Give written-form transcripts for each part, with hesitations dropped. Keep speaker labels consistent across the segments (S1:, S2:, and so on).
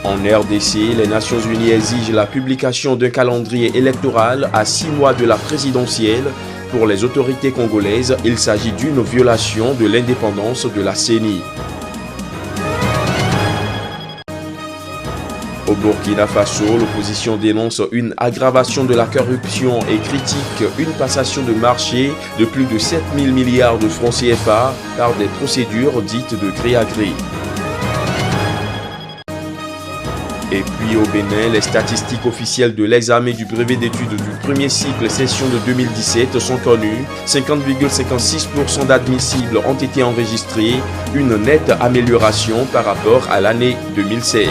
S1: En RDC, les Nations Unies exigent la publication d'un calendrier électoral à 6 mois de la présidentielle. Pour les autorités congolaises, il s'agit d'une violation de l'indépendance de la CENI. Au Burkina Faso, l'opposition dénonce une aggravation de la corruption et critique une passation de marché de plus de 7 000 milliards de francs CFA par des procédures dites de gré à gré. Et puis au Bénin, les statistiques officielles de l'examen du brevet d'études du premier cycle session de 2017 sont connues. 50,56% d'admissibles ont été enregistrés, une nette amélioration par rapport à l'année 2016.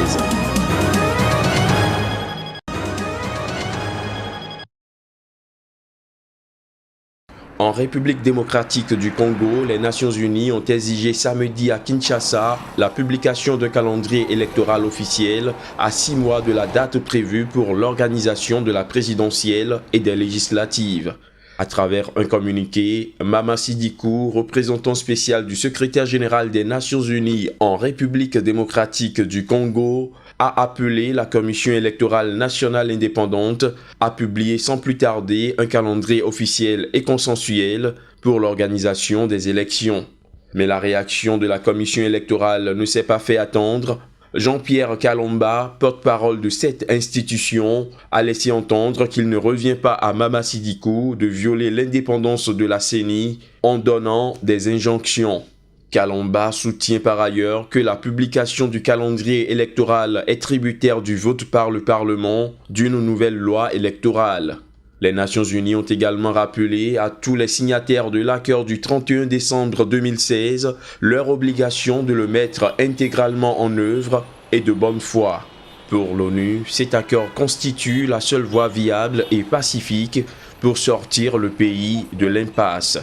S1: En République démocratique du Congo, les Nations Unies ont exigé samedi à Kinshasa la publication d'un calendrier électoral officiel à 6 mois de la date prévue pour l'organisation de la présidentielle et des législatives. À travers un communiqué, Mama Sidikou, représentant spécial du secrétaire général des Nations Unies en République démocratique du Congo, a appelé la Commission électorale nationale indépendante à publier sans plus tarder un calendrier officiel et consensuel pour l'organisation des élections. Mais la réaction de la Commission électorale ne s'est pas fait attendre. Jean-Pierre Kalomba, porte-parole de cette institution, a laissé entendre qu'il ne revient pas à Mama Sidikou de violer l'indépendance de la CENI en donnant des injonctions. Kalomba soutient par ailleurs que la publication du calendrier électoral est tributaire du vote par le Parlement d'une nouvelle loi électorale. Les Nations Unies ont également rappelé à tous les signataires de l'accord du 31 décembre 2016 leur obligation de le mettre intégralement en œuvre et de bonne foi. Pour l'ONU, cet accord constitue la seule voie viable et pacifique pour sortir le pays de l'impasse.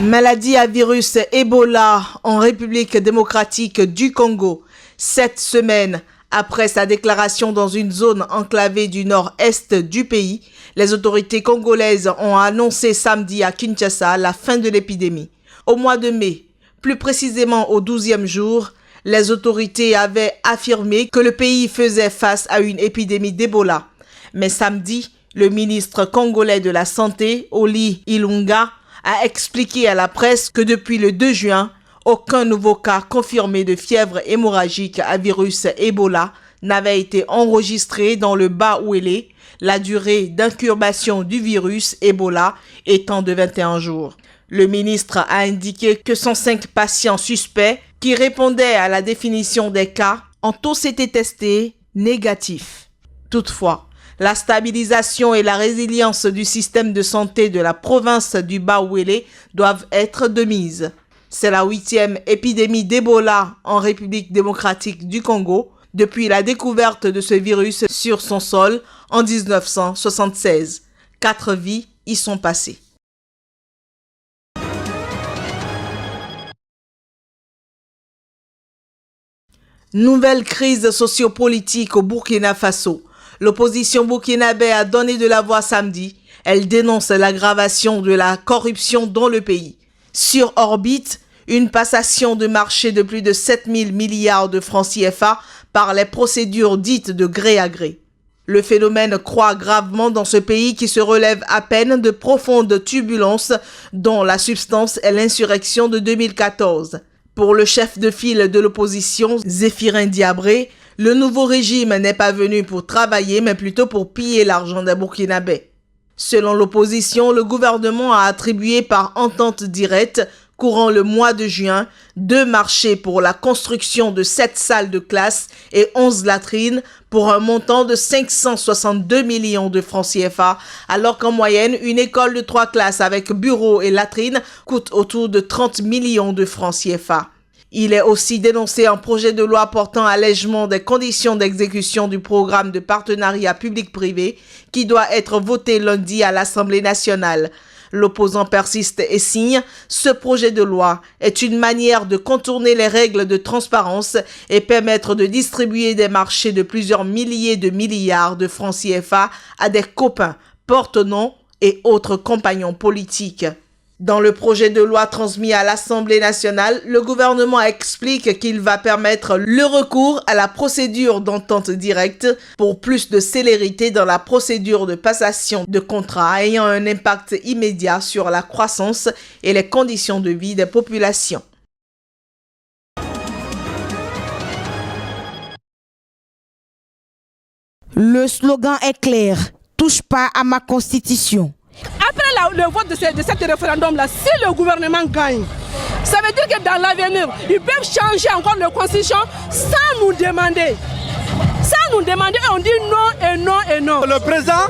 S2: Maladie à virus Ebola en République démocratique du Congo. 7 semaines après sa déclaration dans une zone enclavée du nord-est du pays, les autorités congolaises ont annoncé samedi à Kinshasa la fin de l'épidémie. Au mois de mai, plus précisément au 12e jour, les autorités avaient affirmé que le pays faisait face à une épidémie d'Ebola. Mais samedi, le ministre congolais de la Santé, Oli Ilunga, a expliqué à la presse que depuis le 2 juin, aucun nouveau cas confirmé de fièvre hémorragique à virus Ebola n'avait été enregistré dans le Bas-Ouélé, la durée d'incubation du virus Ebola étant de 21 jours. Le ministre a indiqué que 105 patients suspects qui répondaient à la définition des cas ont tous été testés négatifs. Toutefois, la stabilisation et la résilience du système de santé de la province du Bas-Ouélé doivent être de mise. C'est la 8e épidémie d'Ebola en République démocratique du Congo depuis la découverte de ce virus sur son sol en 1976. 4 vies y sont passées. Nouvelle crise sociopolitique au Burkina Faso. L'opposition burkinabé a donné de la voix samedi. Elle dénonce l'aggravation de la corruption dans le pays. Sur orbite, une passation de marché de plus de 7 000 milliards de francs CFA par les procédures dites de gré à gré. Le phénomène croît gravement dans ce pays qui se relève à peine de profondes turbulences dont la substance est l'insurrection de 2014. Pour le chef de file de l'opposition, Zéphirin Diabré, le nouveau régime n'est pas venu pour travailler, mais plutôt pour piller l'argent des Burkinabés. Selon l'opposition, le gouvernement a attribué par entente directe, courant le mois de juin, 2 marchés pour la construction de 7 salles de classe et 11 latrines pour un montant de 562 millions de francs CFA, alors qu'en moyenne, une école de 3 classes avec bureau et latrines coûte autour de 30 millions de francs CFA. Il est aussi dénoncé un projet de loi portant allègement des conditions d'exécution du programme de partenariat public-privé qui doit être voté lundi à l'Assemblée nationale. L'opposant persiste et signe. Ce projet de loi est une manière de contourner les règles de transparence et permettre de distribuer des marchés de plusieurs milliers de milliards de francs CFA à des copains, porte-noms et autres compagnons politiques. Dans le projet de loi transmis à l'Assemblée nationale, le gouvernement explique qu'il va permettre le recours à la procédure d'entente directe pour plus de célérité dans la procédure de passation de contrats ayant un impact immédiat sur la croissance et les conditions de vie des populations.
S3: Le slogan est clair, touche pas à ma constitution.
S4: Après le vote de ce référendum-là, si le gouvernement gagne, ça veut dire que dans l'avenir, ils peuvent changer encore la constitution sans nous demander. Sans nous demander, on dit non et non et non.
S5: Le président,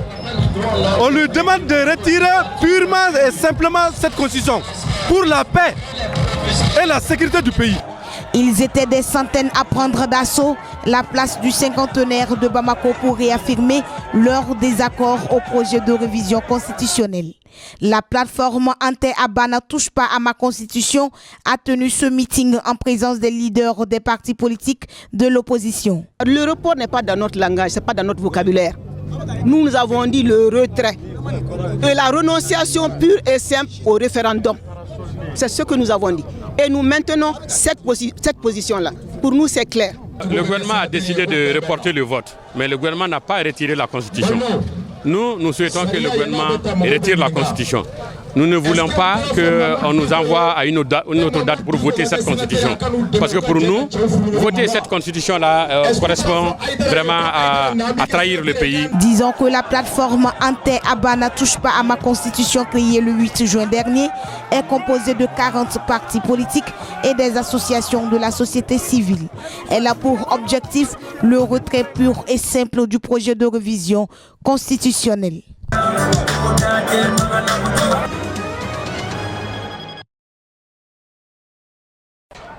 S5: on lui demande de retirer purement et simplement cette constitution pour la paix et la sécurité du pays.
S3: Ils étaient des centaines à prendre d'assaut la place du cinquantenaire de Bamako pour réaffirmer leur désaccord au projet de révision constitutionnelle. La plateforme Ante-Aba ne touche pas à ma constitution a tenu ce meeting en présence des leaders des partis politiques de l'opposition.
S6: Le report n'est pas dans notre langage, ce n'est pas dans notre vocabulaire. Nous avons dit le retrait et la renonciation pure et simple au référendum. C'est ce que nous avons dit. Et nous maintenons cette position-là. Pour nous, c'est clair.
S7: Le gouvernement a décidé de reporter le vote, mais le gouvernement n'a pas retiré la Constitution. Nous souhaitons que le gouvernement retire la Constitution. Nous ne voulons pas qu'on nous envoie à une autre date pour voter cette Constitution. Parce que pour nous, voter cette Constitution-là correspond vraiment à trahir le pays.
S3: Disons que la plateforme Ante-Aba ne touche pas à ma Constitution créée le 8 juin dernier est composée de 40 partis politiques et des associations de la société civile. Elle a pour objectif le retrait pur et simple du projet de révision constitutionnelle.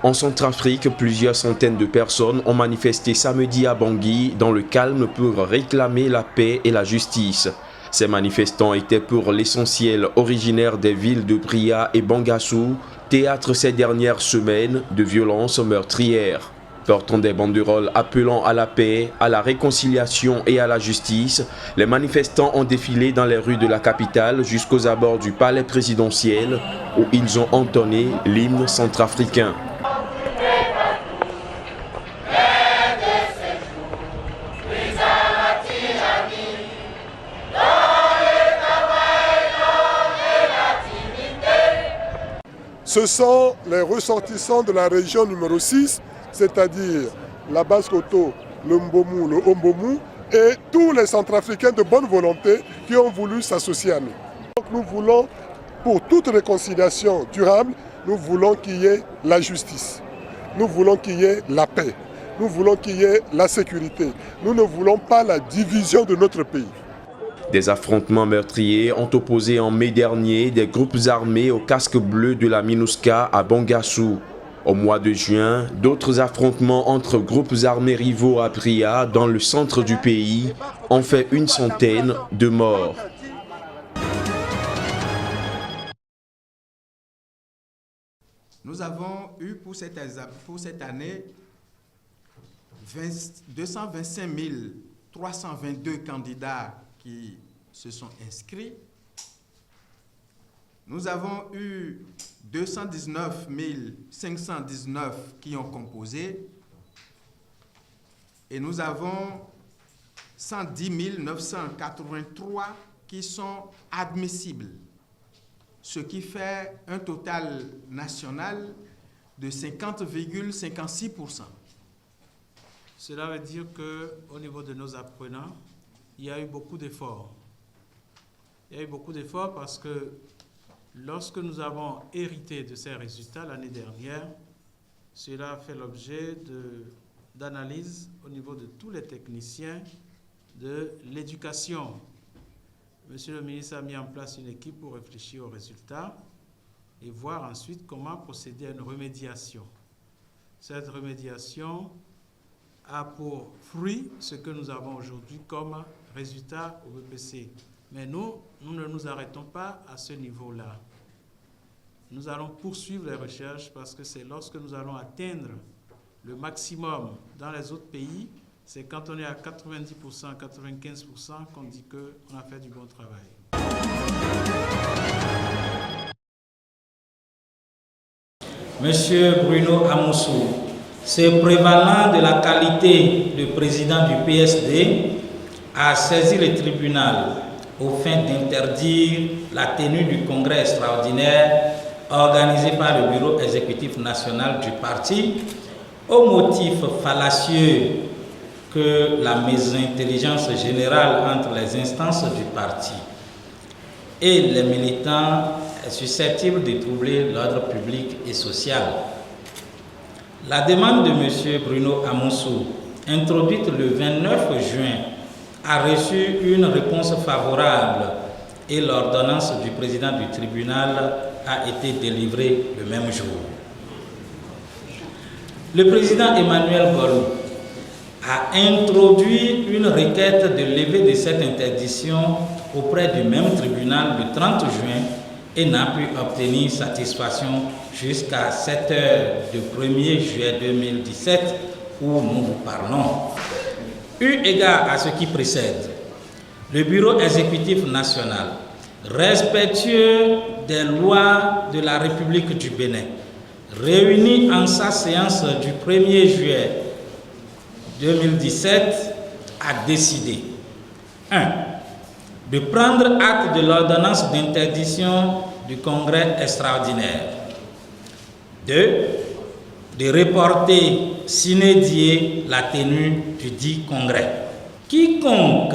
S1: En Centrafrique, plusieurs centaines de personnes ont manifesté samedi à Bangui dans le calme pour réclamer la paix et la justice. Ces manifestants étaient pour l'essentiel originaires des villes de Bria et Bangassou, théâtre ces dernières semaines de violences meurtrières. Portant des banderoles appelant à la paix, à la réconciliation et à la justice, les manifestants ont défilé dans les rues de la capitale jusqu'aux abords du palais présidentiel où ils ont entonné l'hymne centrafricain.
S8: Ce sont les ressortissants de la région numéro 6, c'est-à-dire la Basse-Koto, le Mbomu, le Ombomu, et tous les Centrafricains de bonne volonté qui ont voulu s'associer à nous. Donc nous voulons, pour toute réconciliation durable, nous voulons qu'il y ait la justice, nous voulons qu'il y ait la paix, nous voulons qu'il y ait la sécurité. Nous ne voulons pas la division de notre pays.
S1: Des affrontements meurtriers ont opposé en mai dernier des groupes armés au casque bleu de la MINUSCA à Bangassou. Au mois de juin, d'autres affrontements entre groupes armés rivaux à Bria, dans le centre du pays, ont fait une centaine de morts.
S9: Nous avons eu pour cette année 225 322 candidats qui se sont inscrits. Nous avons eu 219 519 qui ont composé et nous avons 110 983 qui sont admissibles, ce qui fait un total national de 50,56%.
S10: Cela veut dire qu'au niveau de nos apprenants, il y a eu beaucoup d'efforts. Il y a eu beaucoup d'efforts parce que lorsque nous avons hérité de ces résultats l'année dernière, cela a fait l'objet d'analyses au niveau de tous les techniciens de l'éducation. Monsieur le ministre a mis en place une équipe pour réfléchir aux résultats et voir ensuite comment procéder à une remédiation. Cette remédiation a pour fruit ce que nous avons aujourd'hui comme résultat au BPC. Mais nous ne nous arrêtons pas à ce niveau-là. Nous allons poursuivre les recherches parce que c'est lorsque nous allons atteindre le maximum dans les autres pays, c'est quand on est à 90%, 95% qu'on dit qu'on a fait du bon travail.
S11: M. Bruno Amoussou, se prévalant de la qualité de président du PSD, a saisi le tribunal au fin d'interdire la tenue du congrès extraordinaire organisé par le bureau exécutif national du parti au motif fallacieux que la mésintelligence générale entre les instances du parti et les militants est susceptible de troubler l'ordre public et social. La demande de M. Bruno Amoussou, introduite le 29 juin, a reçu une réponse favorable et l'ordonnance du président du tribunal a été délivrée le même jour. Le président Emmanuel Golou a introduit une requête de levée de cette interdiction auprès du même tribunal le 30 juin et n'a pu obtenir satisfaction jusqu'à 7 heures du 1er juillet 2017 où nous vous parlons. Eu égard à ce qui précède, le bureau exécutif national, respectueux des lois de la République du Bénin, réuni en sa séance du 1er juillet 2017, a décidé 1. De prendre acte de l'ordonnance d'interdiction du congrès extraordinaire. 2. De reporter sine die la tenue du dit congrès. Quiconque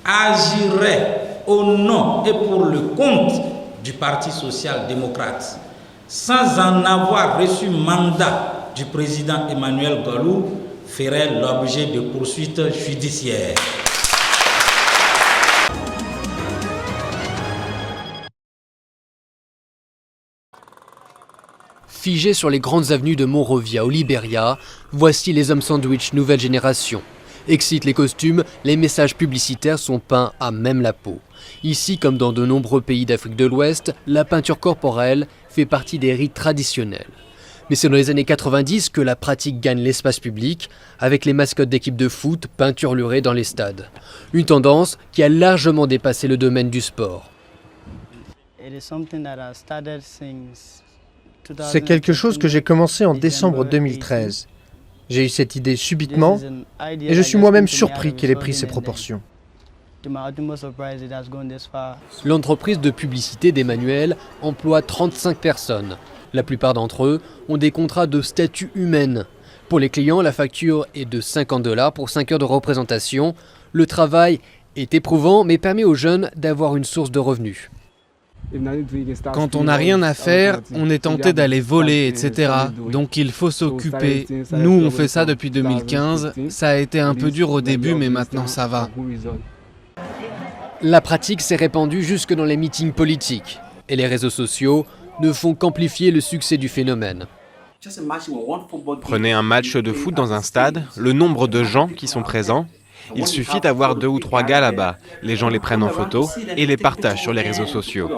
S11: agirait au nom et pour le compte du Parti social-démocrate sans en avoir reçu mandat du président Emmanuel Golou ferait l'objet de poursuites judiciaires.
S12: Figés sur les grandes avenues de Monrovia au Libéria, voici les hommes sandwich nouvelle génération. Excitent les costumes, les messages publicitaires sont peints à même la peau. Ici, comme dans de nombreux pays d'Afrique de l'Ouest, la peinture corporelle fait partie des rites traditionnels. Mais c'est dans les années 90 que la pratique gagne l'espace public, avec les mascottes d'équipes de foot peinturlurées dans les stades. Une tendance qui a largement dépassé le domaine du sport.
S13: C'est quelque chose que j'ai commencé en décembre 2013. J'ai eu cette idée subitement et je suis moi-même surpris qu'elle ait pris ces proportions.
S12: L'entreprise de publicité d'Emmanuel emploie 35 personnes. La plupart d'entre eux ont des contrats de statut humaine. Pour les clients, la facture est de $50 pour 5 heures de représentation. Le travail est éprouvant mais permet aux jeunes d'avoir une source de revenus.
S14: Quand on n'a rien à faire, on est tenté d'aller voler, etc. Donc il faut s'occuper. Nous, on fait ça depuis 2015. Ça a été un peu dur au début, mais maintenant ça va.
S12: La pratique s'est répandue jusque dans les meetings politiques. Et les réseaux sociaux ne font qu'amplifier le succès du phénomène.
S15: Prenez un match de foot dans un stade, le nombre de gens qui sont présents. Il suffit d'avoir 2 ou 3 gars là-bas. Les gens les prennent en photo et les partagent sur les réseaux sociaux.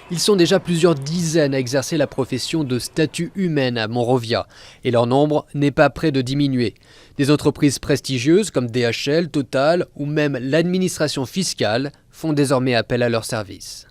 S12: Ils sont déjà plusieurs dizaines à exercer la profession de statut humaine à Monrovia. Et leur nombre n'est pas près de diminuer. Des entreprises prestigieuses comme DHL, Total ou même l'administration fiscale font désormais appel à leurs services.